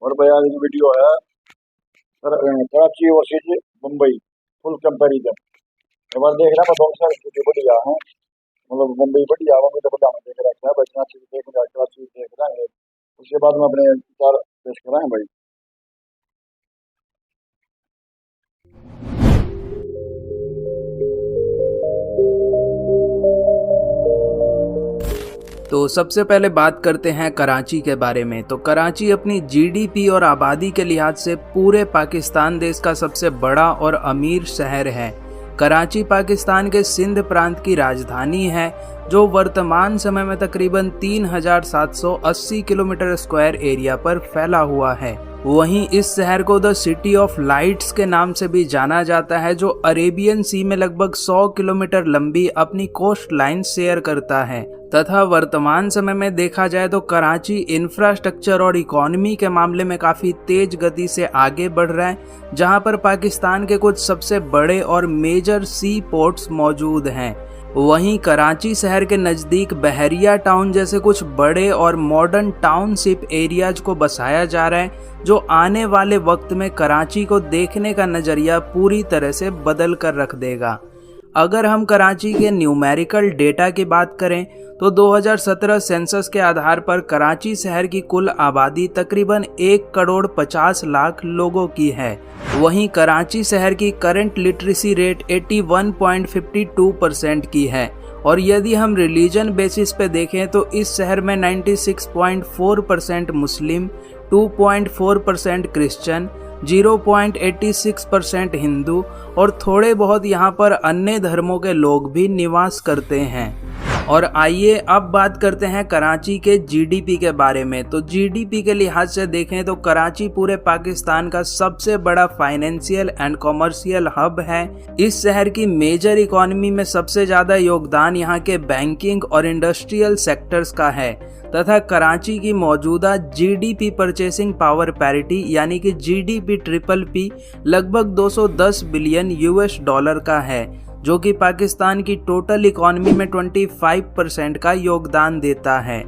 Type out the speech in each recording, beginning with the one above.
और भाई आज की वीडियो है Karachi versus Mumbai full comparison. एक बार देख रहा मैं बहुत सारी स्थिति बढ़िया है, मतलब मुंबई बढ़िया, मुंबई तो बढ़िया में देख रखा है भाई, कराची देख रहा, कराची देख रहा है। उसके बाद में अपने विचार पेश कराएं भाई। तो सबसे पहले बात करते हैं कराची के बारे में। तो कराची अपनी जीडीपी और आबादी के लिहाज से पूरे पाकिस्तान देश का सबसे बड़ा और अमीर शहर है। कराची पाकिस्तान के सिंध प्रांत की राजधानी है, जो वर्तमान समय में तकरीबन 3780 किलोमीटर स्क्वायर एरिया पर फैला हुआ है। वहीं इस शहर को द सिटी ऑफ लाइट्स के नाम से भी जाना जाता है, जो अरेबियन सी में लगभग 100 किलोमीटर लंबी अपनी कोस्ट लाइन शेयर करता है। तथा वर्तमान समय में देखा जाए तो कराची इंफ्रास्ट्रक्चर और इकोनॉमी के मामले में काफ़ी तेज गति से आगे बढ़ रहा है, जहां पर पाकिस्तान के कुछ सबसे बड़े और मेजर सी पोर्ट्स मौजूद हैं। वहीं कराची शहर के नज़दीक बहरिया टाउन जैसे कुछ बड़े और मॉडर्न टाउनशिप एरियाज को बसाया जा रहा है, जो आने वाले वक्त में कराची को देखने का नज़रिया पूरी तरह से बदल कर रख देगा। अगर हम कराची के न्यूमेरिकल डेटा की बात करें तो 2017 सेंसस के आधार पर कराची शहर की कुल आबादी तकरीबन 1,50,00,000 लोगों की है। वहीं कराची शहर की करंट लिटरेसी रेट 81.52% की है, और यदि हम रिलीजन बेसिस पे देखें तो इस शहर में 96.4% मुस्लिम, 2.4% क्रिश्चियन, 0.86% हिंदू और थोड़े बहुत यहाँ पर अन्य धर्मों के लोग भी निवास करते हैं। और आइए अब बात करते हैं कराची के जीडीपी के बारे में। तो जीडीपी के लिहाज से देखें तो कराची पूरे पाकिस्तान का सबसे बड़ा फाइनेंशियल एंड कॉमर्शियल हब है। इस शहर की मेजर इकोनॉमी में सबसे ज़्यादा योगदान यहाँ के बैंकिंग और इंडस्ट्रियल सेक्टर्स का है, तथा कराची की मौजूदा जीडीपी परचेसिंग पावर पैरिटी यानी कि जीडीपी ट्रिपल पी लगभग 210 बिलियन यूएस डॉलर का है, जो कि पाकिस्तान की टोटल इकोनॉमी में 25% का योगदान देता है।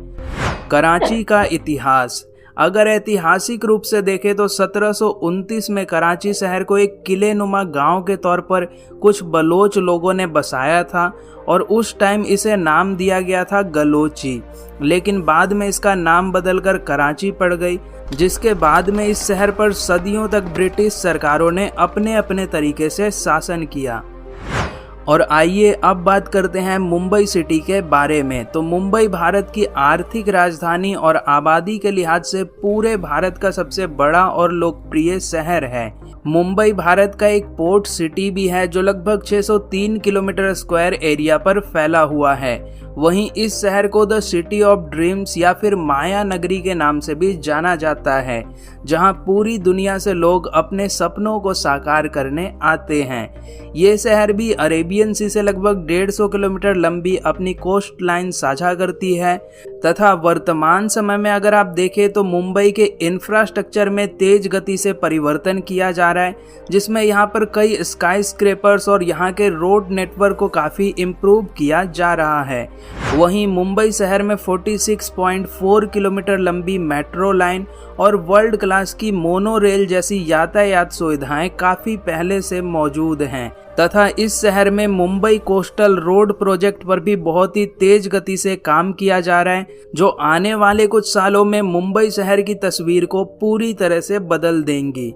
कराची का इतिहास, अगर ऐतिहासिक रूप से देखें तो 1729 में कराची शहर को एक किले नुमा गाँव के तौर पर कुछ बलोच लोगों ने बसाया था, और उस टाइम इसे नाम दिया गया था गलोची, लेकिन बाद में इसका नाम बदलकर कराची पड़ गई, जिसके बाद में इस शहर पर सदियों तक ब्रिटिश सरकारों ने अपने अपने तरीके से शासन किया। और आइए अब बात करते हैं मुंबई सिटी के बारे में। तो मुंबई भारत की आर्थिक राजधानी और आबादी के लिहाज से पूरे भारत का सबसे बड़ा और लोकप्रिय शहर है। मुंबई भारत का एक पोर्ट सिटी भी है, जो लगभग 603 किलोमीटर स्क्वायर एरिया पर फैला हुआ है। वहीं इस शहर को द सिटी ऑफ ड्रीम्स या फिर माया नगरी के नाम से भी जाना जाता है, जहां पूरी दुनिया से लोग अपने सपनों को साकार करने आते हैं। ये शहर भी अरेबियन सी से लगभग 150 किलोमीटर लंबी अपनी कोस्ट लाइन साझा करती है, तथा वर्तमान समय में अगर आप देखें तो मुंबई के इंफ्रास्ट्रक्चर में तेज गति से परिवर्तन किया जा रहा है, जिसमें यहाँ पर कई स्काई स्क्रैपर्स और यहाँ के रोड नेटवर्क को काफ़ी इम्प्रूव किया जा रहा है। वहीं मुंबई शहर में 46.4 किलोमीटर लंबी मेट्रो लाइन और वर्ल्ड क्लास की मोनो रेल जैसी यातायात सुविधाएं काफ़ी पहले से मौजूद हैं, तथा इस शहर में मुंबई कोस्टल रोड प्रोजेक्ट पर भी बहुत ही तेज गति से काम किया जा रहा है, जो आने वाले कुछ सालों में मुंबई शहर की तस्वीर को पूरी तरह से बदल देंगी।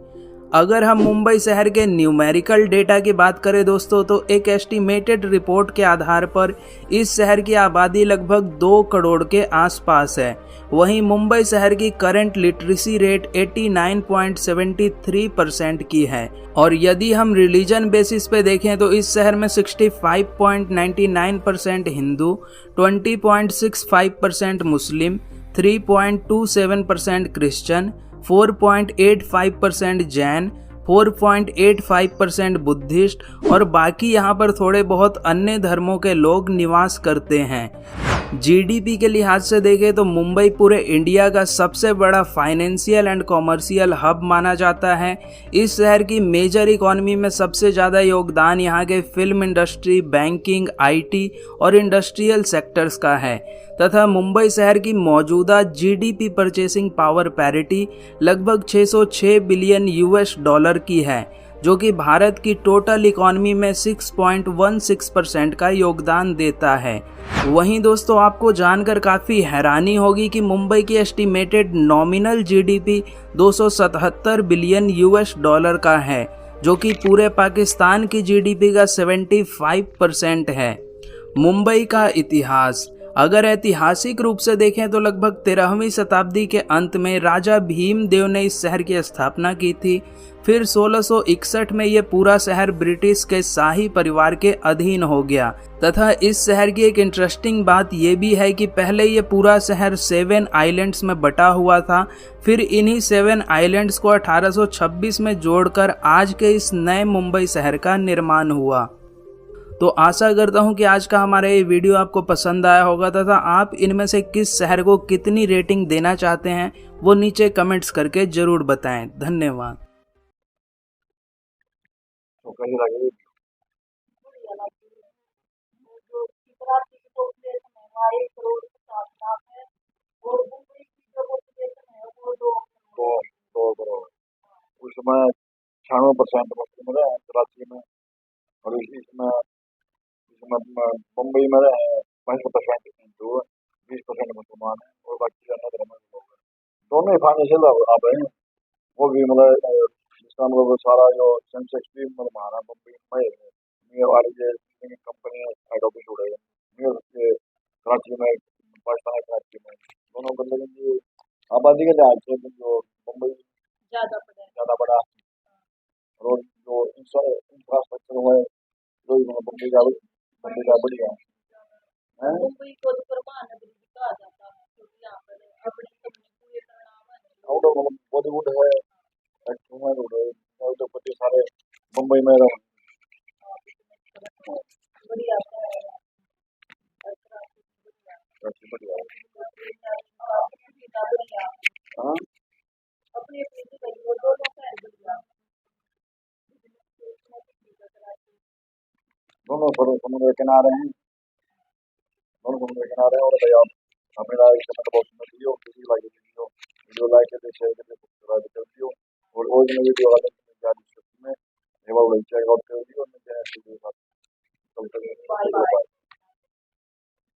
अगर हम मुंबई शहर के न्यूमेरिकल डेटा की बात करें दोस्तों, तो एक एस्टिमेटेड रिपोर्ट के आधार पर इस शहर की आबादी लगभग 2 करोड़ के आसपास है। वहीं मुंबई शहर की करंट लिटरेसी रेट 89.73% की है, और यदि हम रिलीजन बेसिस पे देखें तो इस शहर में 65.99% हिंदू, 20.65% मुस्लिम, 3.27% क्रिश्चियन, 4.85% जैन, 4.85% बुद्धिस्ट और बाकी यहाँ पर थोड़े बहुत अन्य धर्मों के लोग निवास करते हैं। जीडीपी के लिहाज से देखें तो मुंबई पूरे इंडिया का सबसे बड़ा फाइनेंशियल एंड कॉमर्शियल हब माना जाता है। इस शहर की मेजर इकोनॉमी में सबसे ज़्यादा योगदान यहाँ के फिल्म इंडस्ट्री, बैंकिंग, आईटी और इंडस्ट्रियल सेक्टर्स का है तथा मुंबई शहर की मौजूदा जीडीपी परचेसिंग पावर पैरिटी लगभग 606 बिलियन यूएस डॉलर की है, जो कि भारत की टोटल इकॉनमी में 6.16% का योगदान देता है। वहीं दोस्तों आपको जानकर काफ़ी हैरानी होगी कि मुंबई की estimated nominal GDP 277 billion US dollar का है, जो कि पूरे पाकिस्तान की जीडीपी का 75% है। मुंबई का इतिहास अगर ऐतिहासिक रूप से देखें तो लगभग 13वीं शताब्दी के अंत में राजा भीमदेव ने इस शहर की स्थापना की थी। फिर 1661 में ये पूरा शहर ब्रिटिश के शाही परिवार के अधीन हो गया तथा इस शहर की एक इंटरेस्टिंग बात ये भी है कि पहले ये पूरा शहर 7 आइलैंड्स में बटा हुआ था। फिर इन्हीं 7 आइलैंड्स को 1826 में जोड़कर आज के इस नए मुंबई शहर का निर्माण हुआ। तो आशा करता हूँ कि आज का हमारा ये वीडियो आपको पसंद आया होगा तथा आप इनमें से किस शहर को कितनी रेटिंग देना चाहते हैं वो नीचे कमेंट्स करके जरूर बताएं। धन्यवाद। तो कहीं लगे तो 2 करोड़ उसमें 96% मुस्लिम रहे हैं कराची में, और इसमें इसमें मुंबई में रहे हैं 22% हिंदू, 20% मुसलमान है और बाकी अन्य धर्म के लोग हैं। दोनों ही फाइनेंशियल आप हैं, वो भी मतलब जिसका मतलब सारा जो सेंसेक्स भी मतलब हमारा मुंबई में है, मेयर वाली जो कंपनी हेड ऑफिस उड़े मेयर के कराची में, पाकिस्तान कराची में, दोनों मतलब की आबादी के लिहाज से जो मुंबई ज़्यादा बड़ा और जो इंफ्रास्ट्रक्चर हुआ है जो मुंबई का बढ़िया है। आउट ऑफ बॉलीवुड है, रोड है, तो बच्चे सारे मुंबई में रहे। कराची बढ़िया है। हाँ दोनों समुद्र के किनारे हैं, दोनों समुद्र के किनारे हैं। और भाई आप हमें लाइक कमेंट बॉक्स में दियो, किसी लाइक वीडियो वीडियो लाइक करके शेयर करके सब्सक्राइब कर दियो, और ओरिजिनल वीडियो वाले डिस्क्रिप्शन में चेकआउट कर दियो।